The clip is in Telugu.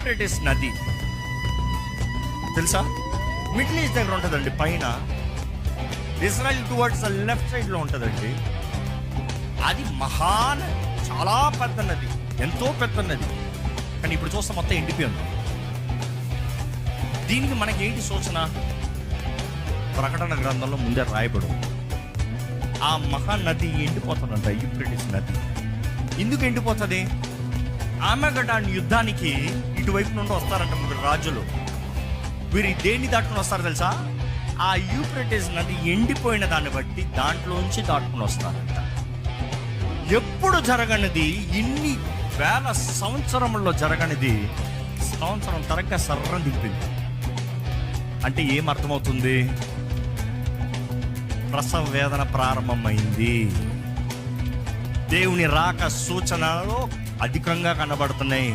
యూఫ్రటీస్ నది తెలుసా? మిడిల్ ఈస్ట్ దగ్గర ఉంటుందండి, పైన ఇజ్రాయిల్ టువర్డ్స్ లెఫ్ట్ సైడ్ లో ఉంటుందండి. అది మహానది, చాలా పెద్ద నది, ఎంతో పెద్ద నది. కానీ ఇప్పుడు చూస్తే మొత్తం ఎండిపోయింది. దీనికి మనకి ఏంటి సూచన? ప్రకటన గ్రంథంలో ముందే రాయబడు, ఆ మహానది ఎండిపోతుందంట, యూఫ్రటీస్ నది. ఎందుకు ఎండిపోతుంది? ఆమెగడాన్ యుద్ధానికి ఇటువైపు నుండి వస్తారంట ముగ్గురు రాజులు. వీరు దేన్ని దాటుకుని వస్తారు తెలుసా? ఆ యూఫ్రటీస్ నది ఎండిపోయిన దాన్ని బట్టి దాంట్లోంచి దాటుకుని వస్తారంట. ఎప్పుడు జరగనిది, ఇన్ని వేల సంవత్సరంలో జరగనిది సంవత్సరం తరగ్గా సర్రం దింపింది. అంటే ఏం అర్థమవుతుంది? ప్రసవ వేదన ప్రారంభమైంది. దేవుని రాక సూచనలు అధికంగా కనబడుతున్నాయి.